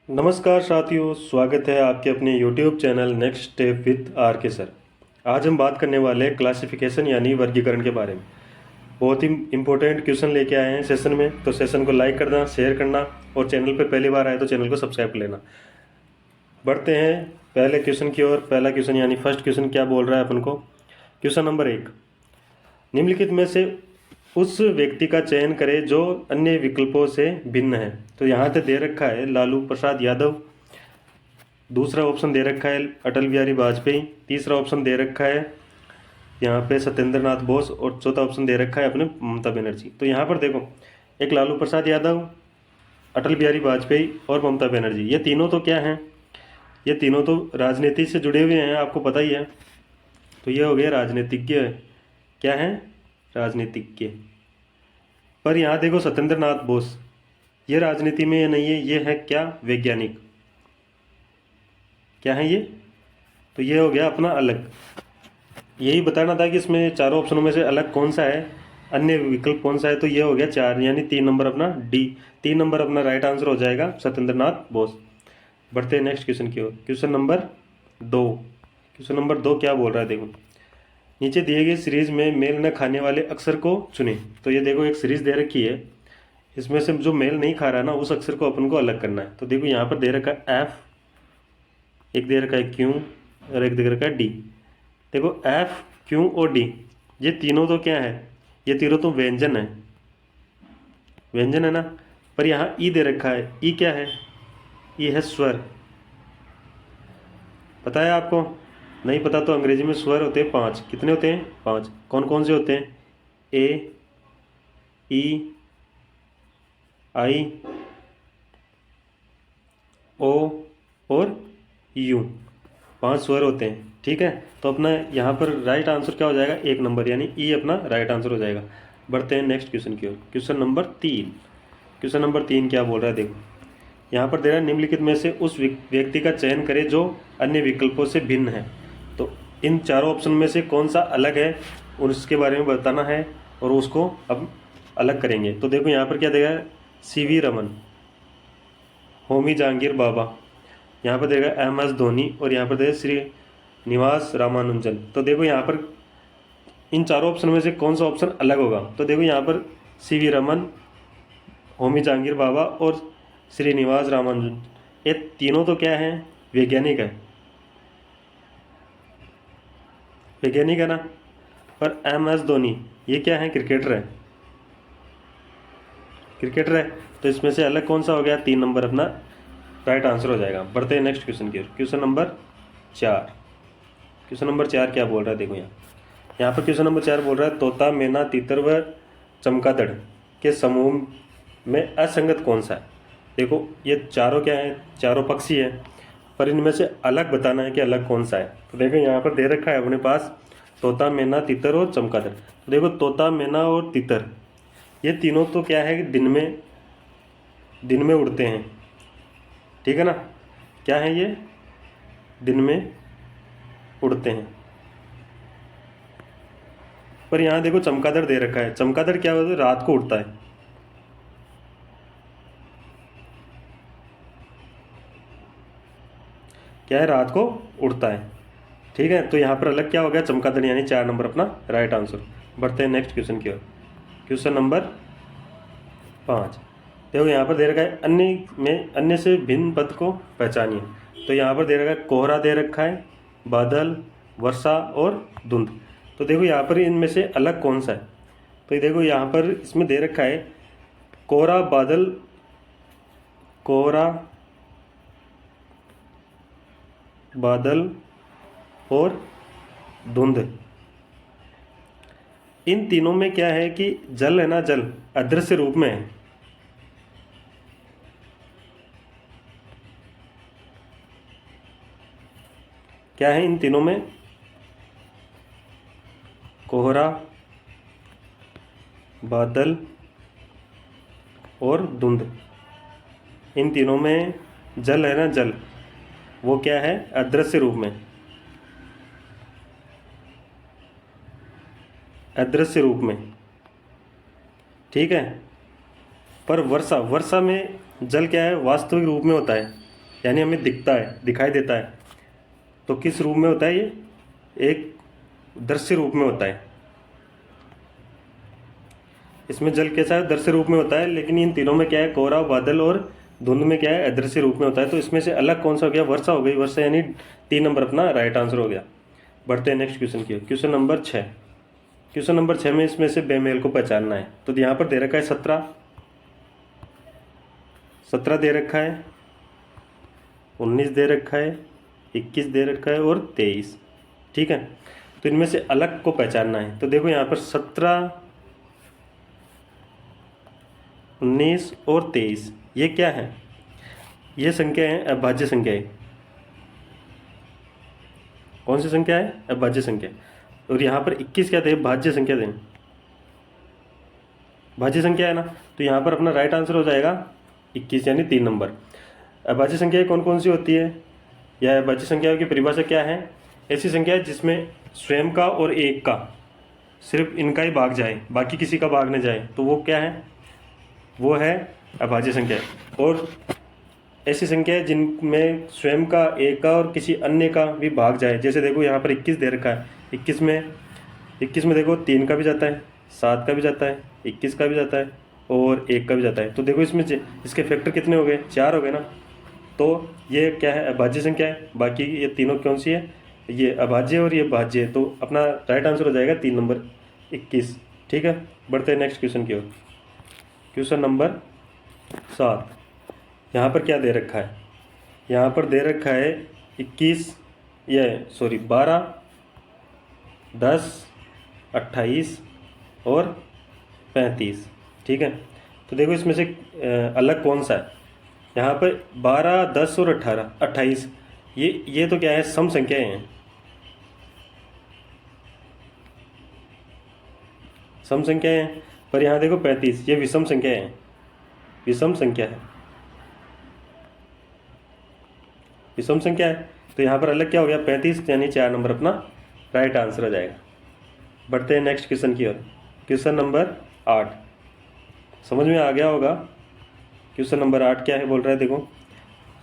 नमस्कार साथियों, स्वागत है आपके अपने YouTube channel next step with R K sir. आज हम बात करने वाले हैं क्लासिफिकेशन यानी वर्गीकरण के बारे में। बहुत ही इम्पोर्टेंट क्वेश्चन लेके आए हैं सेशन में, तो सेशन को लाइक करना, शेयर करना और चैनल पर पहली बार आए तो चैनल को सब्सक्राइब कर लेना। बढ़ते हैं पहले क्वेश्चन की ओर। पहला क्वेश्चन यानी फर्स्ट क्वेश्चन क्या बोल रहा है अपन को। क्वेश्चन नंबर 1, निम्नलिखित में से उस व्यक्ति का चयन करें जो अन्य विकल्पों से भिन्न है। तो यहाँ पे दे रखा है लालू प्रसाद यादव, दूसरा ऑप्शन दे रखा है अटल बिहारी वाजपेयी, तीसरा ऑप्शन दे रखा है यहाँ पे सत्येंद्र नाथ बोस और चौथा ऑप्शन दे रखा है अपने ममता बनर्जी। तो यहाँ पर देखो, एक लालू प्रसाद यादव, अटल बिहारी वाजपेयी और ममता बनर्जी, ये तीनों तो क्या हैं, ये तीनों तो राजनीति से जुड़े हुए हैं, आपको पता ही है। तो ये हो गया राजनीतिज्ञ, क्या है, राजनीतिज्ञ। पर यहाँ देखो सत्येंद्र नाथ बोस, ये राजनीति में नहीं है, ये है क्या, वैज्ञानिक। क्या है ये, तो ये हो गया अपना अलग। यही बताना था कि इसमें चारों ऑप्शनों में से अलग कौन सा है, अन्य विकल्प कौन सा है। तो ये हो गया 4 यानी 3 नंबर अपना डी, 3 नंबर अपना राइट आंसर हो जाएगा सत्येंद्र नाथ बोस। बढ़ते हैं नेक्स्ट क्वेश्चन की ओर। क्वेश्चन नंबर 2, क्वेश्चन नंबर 2 क्या बोल रहा है देखो, नीचे दिए गए सीरीज में मेल न खाने वाले अक्षर को चुनें। तो ये देखो एक सीरीज दे रखी है, इसमें से जो मेल नहीं खा रहा ना उस अक्षर को अपन को अलग करना है। तो देखो यहाँ पर दे रखा है एफ, एक दे रखा है क्यू और एक दे रखा है डी। देखो एफ, क्यू और डी, ये तीनों तो क्या है, ये तीनों तो व्यंजन है, व्यंजन है ना। पर यहाँ ई दे रखा है, ई क्या है, ई है स्वर। पता है आपको, नहीं पता तो अंग्रेजी में स्वर होते हैं 5। कितने होते हैं, 5। कौन कौन से होते हैं, ए, ई, आई, ओ और यू, 5 स्वर होते हैं। ठीक है, तो अपना यहाँ पर राइट आंसर क्या हो जाएगा, 1 नंबर यानी ई अपना राइट आंसर हो जाएगा। बढ़ते हैं नेक्स्ट क्वेश्चन की ओर। क्वेश्चन नंबर 3, क्वेश्चन नंबर 3 क्या बोल रहा है देखो, यहाँ पर दे रहा है निम्नलिखित में से उस व्यक्ति का चयन करें जो अन्य विकल्पों से भिन्न है। तो इन चारों ऑप्शन में से कौन सा अलग है और उसके बारे में बताना है और उसको अब अलग करेंगे। तो देखो यहाँ पर क्या देगा, सीवी रमन, होमी जहांगीर बाबा, यहाँ पर देगा एम एस धोनी और यहाँ पर देगा श्री निवास रामानुजन। तो देखो यहाँ पर इन चारों ऑप्शन में से कौन सा ऑप्शन अलग होगा। तो देखो यहाँ पर सीवी रमन, होमी जहांगीर बाबा और श्रीनिवास रामानुजन, ये तीनों तो क्या है, वैज्ञानिक है, वैज्ञानिक है ना। पर एम एस धोनी ये क्या है, क्रिकेटर है, क्रिकेटर है। तो इसमें से अलग कौन सा हो गया, 3 नंबर अपना राइट आंसर हो जाएगा। बढ़ते हैं नेक्स्ट क्वेश्चन की ओर। क्वेश्चन नंबर 4, क्वेश्चन नंबर 4 क्या बोल रहा है देखो, यहाँ पर क्वेश्चन नंबर 4 बोल रहा है तोता, मैना, तीतर व चमगादड़ के समूह में असंगत कौन सा है। देखो ये चारों क्या है, चारों पक्षी है, पर इनमें से अलग बताना है कि अलग कौन सा है। तो देखो यहाँ पर दे रखा है अपने पास तोता, मैना, तीतर और चमगादड़। तो देखो तोता, मैना और तीतर, ये तीनों तो क्या है, दिन में उड़ते हैं। ठीक है ना, क्या है ये, दिन में उड़ते हैं। पर यहाँ देखो चमगादड़ दे रखा है, चमगादड़ क्या होता है, रात को उड़ता है। क्या है, रात को उड़ता है। ठीक है, तो यहाँ पर अलग क्या हो गया, चमगादड़ यानी 4 नंबर अपना राइट आंसर। बढ़ते हैं नेक्स्ट क्वेश्चन की ओर। क्वेश्चन नंबर 5, देखो यहाँ पर दे रखा है अन्य से भिन्न पद को पहचानिए। तो यहाँ पर दे रखा है कोहरा दे रखा है, बादल, वर्षा और धुंध। तो देखो यहाँ पर इनमें से अलग कौन सा है। तो ये देखो यहाँ पर इसमें दे रखा है कोहरा, बादल, कोहरा, बादल और धुंध। इन तीनों में क्या है कि जल है ना, जल अदृश्य रूप में है। क्या है इन तीनों में, कोहरा, बादल और धुंध, इन तीनों में जल है ना, जल वो क्या है, अदृश्य रूप में, अदृश्य रूप में। ठीक है, पर वर्षा, वर्षा में जल क्या है, वास्तविक रूप में होता है। यानी हमें दिखता है, दिखाई देता है। तो किस रूप में होता है ये? एक दृश्य रूप में होता है। इसमें जल कैसा है? दृश्य रूप में होता है। लेकिन इन तीनों में क्या है? कोहरा, बादल और धुंध में क्या है? अदृश्य रूप में होता है। तो इसमें से अलग कौन सा हो गया? वर्षा हो गई। वर्षा यानी 3 नंबर अपना राइट आंसर हो गया। बढ़ते हैं नेक्स्ट क्वेश्चन की। Question number 6। क्वेश्चन नंबर 6 में इसमें से बेमेल को पहचानना है। तो यहाँ पर दे रखा है 17 दे रखा है, 19 दे रखा है, 21 दे रखा है और 23। ठीक है, तो इनमें से अलग को पहचानना है। तो देखो यहाँ पर 17, 19 और 23 ये क्या है? ये संख्या है अभाज्य संख्या है। कौन सी संख्या है? अभाज्य संख्या। और यहाँ पर 21 क्या थे? भाज्य संख्या थे। भाज्य संख्या है ना, तो यहाँ पर अपना राइट आंसर हो जाएगा 21 यानी 3 नंबर। अभाज्य संख्याएं कौन कौन सी होती है? या अभाज्य संख्याओं की परिभाषा क्या है? ऐसी संख्या है जिसमें स्वयं का और एक का, सिर्फ इनका ही भाग जाए, बाकी किसी का भाग न जाए, तो वो क्या है? वो है अभाज्य संख्या। और ऐसी संख्या है जिनमें स्वयं का, एक का और किसी अन्य का भी भाग जाए। जैसे देखो यहाँ पर 21 दे रखा है। 21 में देखो 3 का भी जाता है, 7 का भी जाता है, 21 का भी जाता है और 1 का भी जाता है। तो देखो इसमें इसके फैक्टर कितने हो गए? 4 हो गए ना। तो ये क्या है? अभाज्य संख्या है। बाकी ये तीनों कौन सी है? ये अभाज्य और ये भाज्य है। तो अपना राइट आंसर हो जाएगा 3 नंबर 21। ठीक है, बढ़ते हैं नेक्स्ट क्वेश्चन की ओर। Question number 7। यहाँ पर क्या दे रखा है? यहाँ पर दे रखा है 12, 10, 28 और 35। ठीक है, तो देखो इसमें से अलग कौन सा है? यहाँ पर 12, 10 और 18, 28 ये तो क्या है? सम संख्याएं हैं। सम संख्याएं हैं। पर यहाँ देखो 35 ये विषम संख्याएं हैं। विषम संख्या है, विषम संख्या है। तो यहाँ पर अलग क्या हो गया? 35 यानी 4 नंबर अपना राइट आंसर हो जाएगा। बढ़ते हैं नेक्स्ट क्वेश्चन की ओर। क्वेश्चन नंबर 8 समझ में आ गया होगा। क्वेश्चन नंबर 8 क्या है बोल रहा है? देखो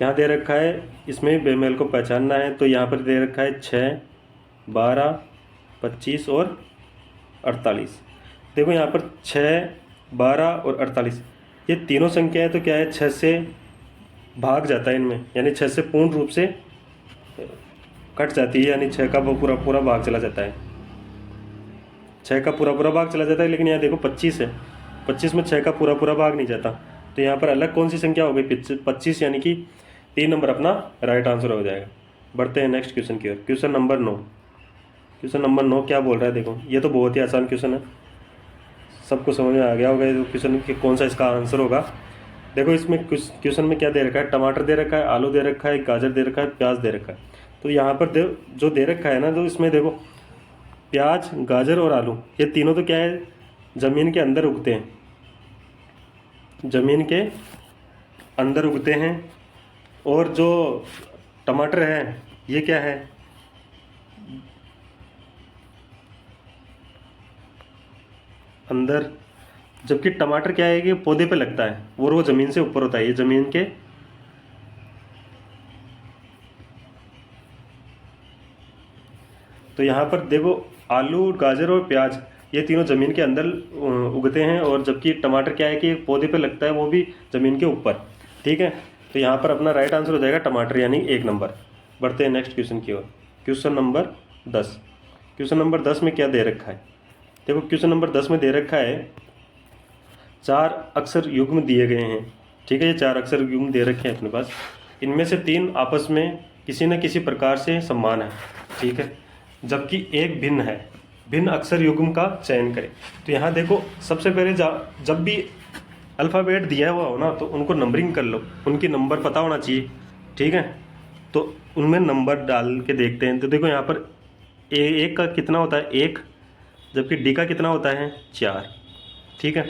यहाँ दे रखा है, इसमें बेमेल को पहचानना है। तो यहाँ पर दे रखा है 6, 12, 25 और 48। देखो यहाँ पर 6, 12 और 48 ये तीनों संख्याएं तो क्या है? 6 से भाग जाता है इनमें, यानी 6 से पूर्ण रूप से कट जाती है, यानी 6 का पूरा पूरा भाग चला जाता है। 6 का पूरा पूरा भाग चला जाता है। लेकिन यहाँ देखो 25 है, 25 में 6 का पूरा पूरा भाग नहीं जाता। तो यहाँ पर अलग कौन सी संख्या हो गई? 25 यानी कि 3 नंबर अपना राइट आंसर हो जाएगा। बढ़ते हैं नेक्स्ट क्वेश्चन की ओर। Question number 9। क्वेश्चन नंबर 9 क्या बोल रहा है? देखो ये तो बहुत ही आसान क्वेश्चन है, सबको समझ में आ गया होगा ये क्वेश्चन कि कौन सा इसका आंसर होगा। देखो इसमें क्वेश्चन में क्या दे रखा है? टमाटर दे रखा है, आलू दे रखा है, गाजर दे रखा है, प्याज दे रखा है। तो यहाँ पर जो दे रखा है ना, तो इसमें देखो प्याज, गाजर और आलू ये तीनों तो क्या है? ज़मीन के अंदर उगते हैं, ज़मीन के अंदर उगते हैं। और जो टमाटर है ये क्या है? अंदर। जबकि टमाटर क्या है कि पौधे पे लगता है और वो ज़मीन से ऊपर होता है। ये ज़मीन के, तो यहाँ पर देखो आलू, गाजर और प्याज ये तीनों ज़मीन के अंदर उगते हैं। और जबकि टमाटर क्या है कि पौधे पे लगता है, वो भी ज़मीन के ऊपर। ठीक है, तो यहाँ पर अपना राइट आंसर हो जाएगा टमाटर यानी 1 नंबर। बढ़ते हैं नेक्स्ट क्वेश्चन की ओर। Question number 10। क्वेश्चन नंबर 10 में क्या दे रखा है? देखो क्वेश्चन नंबर 10 में दे रखा है 4 अक्षर युग्म दिए गए हैं। ठीक है, ये 4 अक्षर युग्म दे रखे हैं अपने पास। इनमें से 3 आपस में किसी न किसी प्रकार से समान है। ठीक है, जबकि एक भिन्न है। भिन्न अक्षर युग्म का चयन करें। तो यहाँ देखो सबसे पहले जब भी अल्फ़ाबेट दिया हुआ हो ना, तो उनको नंबरिंग कर लो, उनकी नंबर पता होना चाहिए। ठीक है, तो उनमें नंबर डाल के देखते हैं। तो देखो यहाँ पर एक का कितना होता है? 1, जबकि डी का कितना होता है? 4। ठीक है,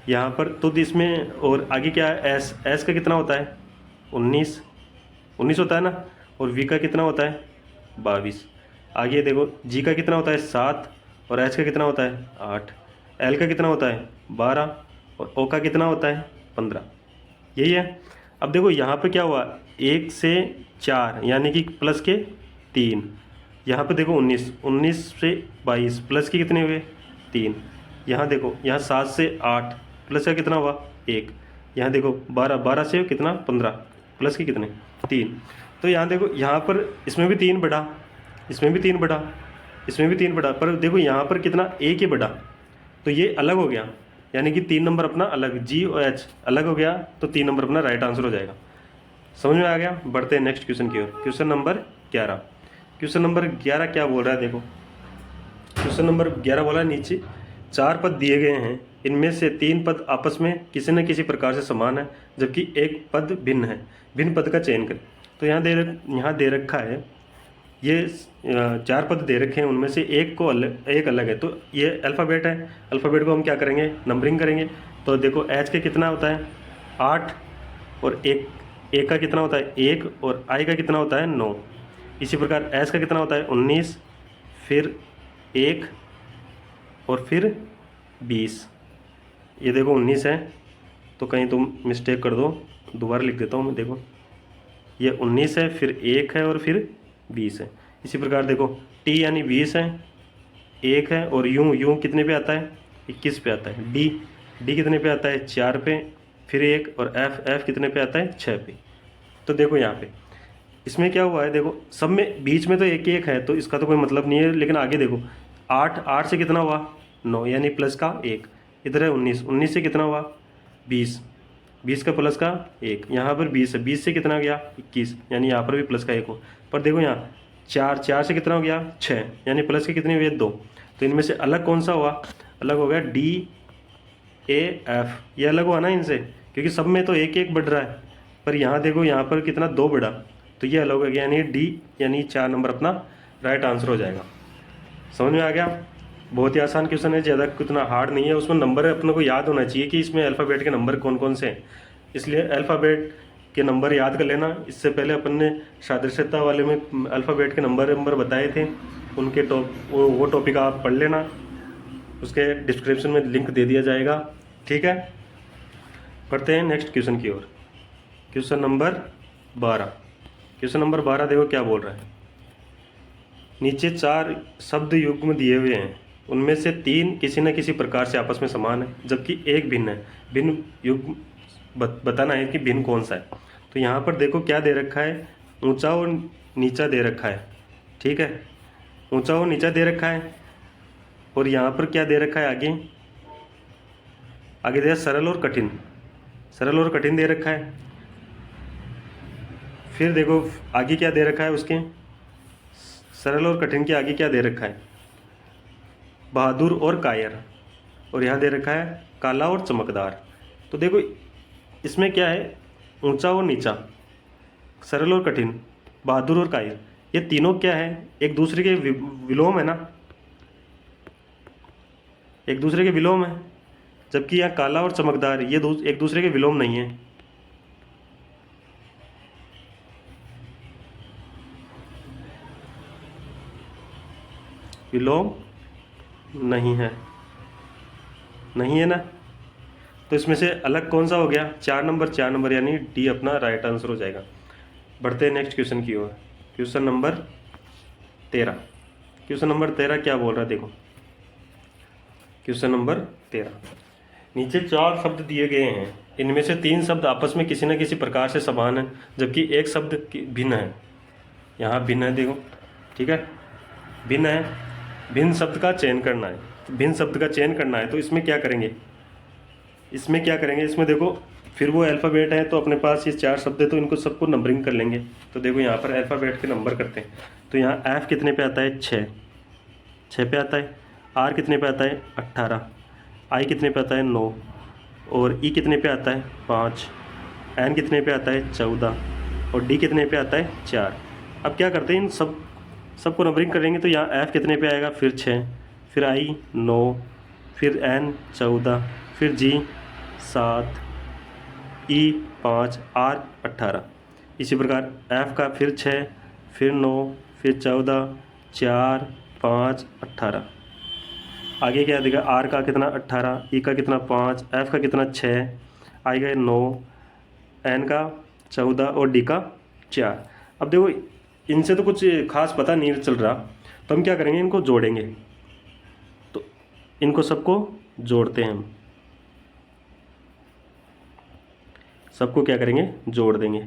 यहाँ पर तो इसमें और आगे क्या है? एस का कितना होता है? 19 होता है ना। और वी का कितना होता है? 22। आगे देखो जी का कितना होता है? 7। और एच का कितना होता है? 8। एल का कितना होता है? 12। और ओ का कितना होता है? 15। यही है। अब देखो यहाँ पे क्या हुआ, 1 से 4 यानी कि प्लस के 3। यहाँ पे देखो 19 से 22 प्लस के कितने हुए 3। यहाँ देखो यहाँ 7 से 8 प्लस का कितना हुआ 1। यहाँ देखो 12 से कितना 15 प्लस के कितने 3। तो यहाँ देखो यहाँ पर इसमें भी 3 बढ़ा, इसमें भी 3 बढ़ा, इसमें भी 3 बढ़ा, पर देखो यहाँ पर कितना 1 ही बढ़ा, तो ये अलग हो गया, यानी कि 3 नंबर अपना अलग, जी और एच अलग हो गया, तो 3 नंबर अपना राइट आंसर हो जाएगा। समझ में आ गया। बढ़ते हैं नेक्स्ट क्वेश्चन की ओर। Question number 11। क्वेश्चन नंबर 11 क्या बोल रहा है देखो। क्वेश्चन नंबर 11 बोला नीचे 4 पद दिए गए हैं, इनमें से 3 पद आपस में किसी न किसी प्रकार से समान है जबकि एक पद भिन्न है, भिन्न पद का चयन करें। तो यहाँ दे रखा है, ये 4 पद दे रखे हैं, उनमें से एक अलग है, तो ये अल्फ़ाबेट है। अल्फ़ाबेट को हम क्या करेंगे, नंबरिंग करेंगे। तो देखो एच का कितना होता है 8, और एक का कितना होता है 1, और आई का कितना होता है 9। इसी प्रकार एस का कितना होता है 19, फिर 1 और फिर 20। ये देखो 19 है, तो कहीं तुम मिस्टेक कर दो, दोबारा लिख देता हूँ मैं। देखो ये 19 है, फिर 1 है और फिर 20 है। इसी प्रकार देखो टी यानी 20 है, 1 है, और यूँ कितने पे आता है 21 पे आता है। डी कितने पे आता है 4 पे, फिर 1, और एफ कितने पे आता है 6 पे। तो देखो यहाँ पे इसमें क्या हुआ है, देखो सब में बीच में तो 1 है, तो इसका तो कोई मतलब नहीं है, लेकिन आगे देखो 8 से कितना हुआ 9, यानी प्लस का 1। इधर है 19 से कितना हुआ 20 का प्लस का 1। यहाँ पर 20 से कितना गया 21, यानी यहाँ पर भी प्लस का 1 हो। पर देखो यहाँ 4 से कितना हो गया 6, यानी प्लस के कितने हुए 2। तो इनमें से अलग कौन सा हुआ, अलग हो गया DAF। ये अलग हुआ ना इनसे, क्योंकि सब में तो 1 बढ़ रहा है, पर यहाँ देखो यहाँ पर कितना 2 बढ़ा, तो ये अलग हो गया, यानी डी यानी 4 नंबर अपना राइट आंसर हो जाएगा। समझ में आ गया। बहुत ही आसान क्वेश्चन है, ज़्यादा कितना हार्ड नहीं है। उसमें नंबर अपने को याद होना चाहिए कि इसमें अल्फ़ाबेट के नंबर कौन कौन से हैं, इसलिए अल्फ़ाबेट के नंबर याद कर लेना। इससे पहले अपन ने सदृशता वाले में अल्फ़ाबेट के नंबर बताए थे, उनके वो टॉपिक आप पढ़ लेना, उसके डिस्क्रिप्शन में लिंक दे दिया जाएगा। ठीक है, पढ़ते हैं नेक्स्ट क्वेश्चन की ओर। Question number 12। क्वेश्चन नंबर 12 देखो क्या बोल रहा है। नीचे 4 शब्द युग्म दिए हुए हैं, उनमें से 3 किसी न किसी प्रकार से आपस में समान है जबकि एक भिन्न है। भिन्न युग्म बताना है कि भिन्न कौन सा है। तो यहाँ पर देखो क्या दे रखा है, ऊंचा और नीचा दे रखा है। ठीक है, ऊंचा और नीचा दे रखा है, और यहाँ पर क्या दे रखा है आगे दिया सरल और कठिन। सरल और कठिन दे रखा है। फिर देखो आगे क्या दे रखा है, उसके सरल और कठिन के आगे क्या दे रखा है, बहादुर और कायर, और यहाँ दे रखा है काला और चमकदार। तो देखो इसमें क्या है, ऊंचा और नीचा, सरल और कठिन, बहादुर और कायर, ये तीनों क्या है, एक दूसरे के विलोम है ना, एक दूसरे के विलोम है। जबकि यहाँ काला और चमकदार ये एक दूसरे के विलोम नहीं है। विलोम नहीं है, नहीं है ना। तो इसमें से अलग कौन सा हो गया, 4 नंबर, यानी डी अपना राइट आंसर हो जाएगा। बढ़ते हैं नेक्स्ट क्वेश्चन की ओर। Question number 13। क्वेश्चन नंबर 13 क्या बोल रहा है देखो। क्वेश्चन नंबर 13, नीचे 4 शब्द दिए गए हैं, इनमें से 3 शब्द आपस में किसी न किसी प्रकार से समान है जबकि एक शब्द भिन्न है। यहाँ भिन्न है देखो, ठीक है, भिन्न है, भिन्न शब्द का चयन करना है। तो भिन्न शब्द का चयन करना है, तो इसमें क्या करेंगे, इसमें देखो फिर वो अल्फ़ाबेट है, तो अपने पास ये 4 शब्द है, तो इनको सबको नंबरिंग कर लेंगे। तो देखो यहाँ पर अल्फ़ाबेट के नंबर करते हैं। तो यहाँ एफ कितने पे आता है 6 पे आता है, आर कितने पे आता है 18, आई कितने पे आता है 9, और ई कितने पे आता है 5, एन कितने पे आता है 14, और डी कितने पे आता है 4। अब क्या करते हैं, इन सबको नंबरिंग करेंगे। तो यहाँ एफ कितने पे आएगा, फिर 6, फिर आई 9, फिर एन 14, फिर जी 7, ई 5, आर 18। इसी प्रकार एफ का फिर 6, फिर 9, फिर 14, 4, 5, 18। आगे क्या देगा, आर का कितना 18, ई का कितना 5, एफ का कितना 6, आई का 9, एन का 14 और डी का 4। अब देखो इनसे तो कुछ खास पता नहीं चल रहा, तो हम क्या करेंगे, इनको जोड़ेंगे। तो इनको सबको जोड़ते हैं हम, सबको क्या करेंगे, जोड़ देंगे।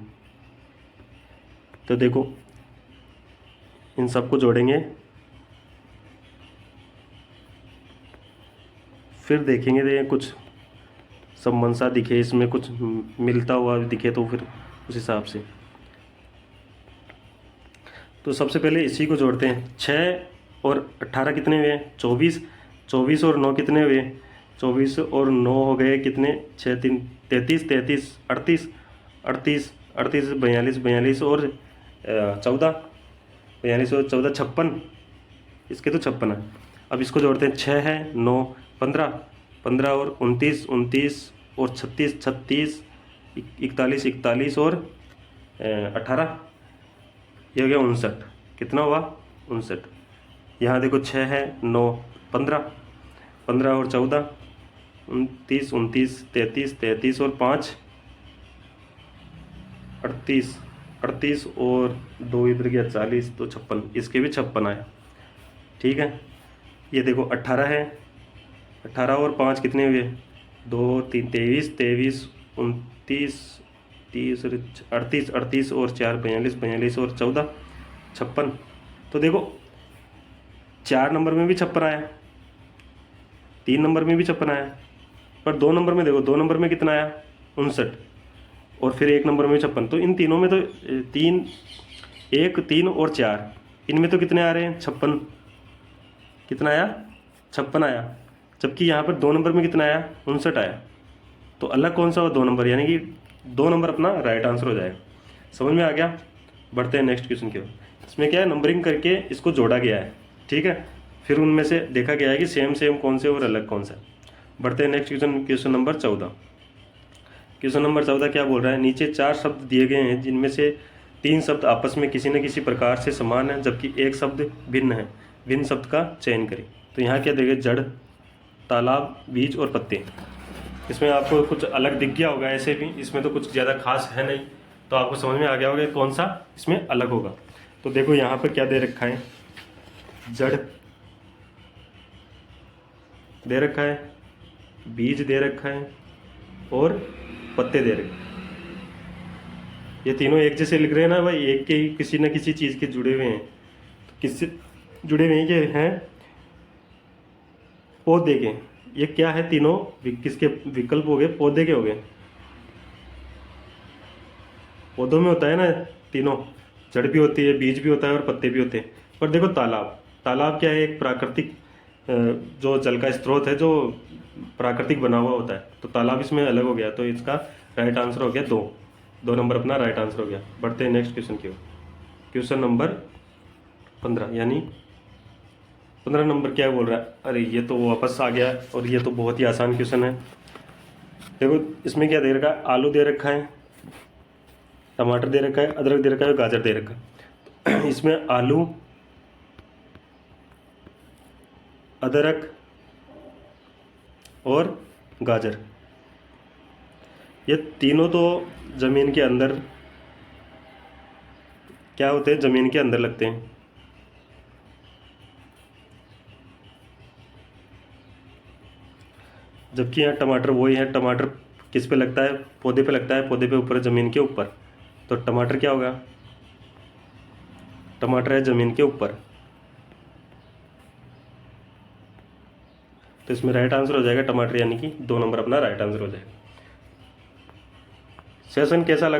तो देखो इन सबको जोड़ेंगे, फिर देखेंगे कुछ संबंध सा दिखे, इसमें कुछ मिलता हुआ दिखे तो फिर उस हिसाब से। तो सबसे पहले इसी को जोड़ते हैं। 6 और 18 कितने हुए, 24। 24 और 9 कितने हुए, 24 और 9 हो गए कितने, 6 3 33, 33 38, 38 38 42, 42 और 14, 42 और 14 56, इसके तो 56 है। अब इसको जोड़ते हैं, 6 है, 9 15, 15 और 29, 29 और 36, 36 41, 41 और 18, ये हो गया 59। कितना हुआ, 59। यहाँ देखो 6 है, 9 15, 15 और 14 29, 29 33, 33 और 5 38, 38 और 2 इधर गया 40, तो 56, इसके भी 56 आया। ठीक है, ये देखो 18 है, 18 और 5 कितने हुए, 2 3 23, 23 29 30 और 38, 38 और 4 42, 42 और 14 56। तो देखो 4 नंबर में भी 56 आया, 3 नंबर में भी 56 आया, पर 2 नंबर में देखो, 2 नंबर में कितना आया, 59, और फिर 1 नंबर में 56। तो इन तीनों में तो 3 1 3 और 4, इनमें तो कितने आ रहे हैं, 56। कितना आया, 56 आया। जबकि यहाँ पर 2 नंबर में कितना आया, 59 आया। तो अलग कौन सा हो, 2 नंबर, यानी कि 2 नंबर अपना राइट आंसर हो जाएगा। समझ में आ गया। बढ़ते हैं नेक्स्ट क्वेश्चन की ओर। इसमें क्या है, नंबरिंग करके इसको जोड़ा गया है। ठीक है, फिर उनमें से देखा गया है कि सेम सेम कौन से और अलग कौन सा। बढ़ते हैं next question, question number 14। Question number 14 क्या बोल रहा है, नीचे 4 शब्द दिए गए हैं जिनमें से 3 शब्द आपस में किसी न किसी प्रकार से समान है, जबकि एक शब्द भिन्न है। भिन्न शब्द का चयन करें। तो यहाँ क्या देंगे, जड़, तालाब, बीज और पत्ते। इसमें आपको कुछ अलग दिख गया होगा, ऐसे भी इसमें तो कुछ ज़्यादा खास है नहीं, तो आपको समझ में आ गया होगा कौन सा इसमें अलग होगा। तो देखो यहाँ पर क्या दे रखा है, जड़ दे रखा है, बीज दे रखा है और पत्ते दे रखे। ये तीनों एक जैसे लिख रहे हैं ना भाई, एक के ही किसी न किसी चीज़ के जुड़े हुए हैं। तो किससे जुड़े हुए हैं, पौधे के। ये क्या है, तीनों किसके विकल्प हो गए, पौधे के हो गए। पौधों में होता है ना तीनों, जड़ भी होती है, बीज भी होता है और पत्ते भी होते हैं। पर देखो तालाब, तालाब क्या है, एक प्राकृतिक जो जल का स्रोत है जो प्राकृतिक बना हुआ होता है। तो तालाब इसमें अलग हो गया, तो इसका राइट आंसर हो गया 2। 2 नंबर अपना राइट आंसर हो गया। बढ़ते हैं नेक्स्ट क्वेश्चन की ओर। क्वेश्चन नंबर 15, यानी 15 नंबर क्या बोल रहा है, अरे ये तो वापस आ गया, और ये तो बहुत ही आसान क्वेश्चन है। देखो इसमें क्या दे रखा है, आलू दे रखा है, टमाटर दे रखा है, अदरक दे रखा है, गाजर दे रखा है। इसमें आलू, अदरक और गाजर, ये तीनों तो ज़मीन के अंदर क्या होते हैं, ज़मीन के अंदर लगते हैं। जबकि यहाँ टमाटर वही है, टमाटर किस पे लगता है, पौधे पे लगता है, पौधे पे ऊपर, ज़मीन के ऊपर। तो टमाटर क्या होगा, टमाटर है ज़मीन के ऊपर। तो इसमें राइट आंसर हो जाएगा टमाटर, यानी कि 2 नंबर अपना राइट आंसर हो जाएगा। सेशन कैसा लगा?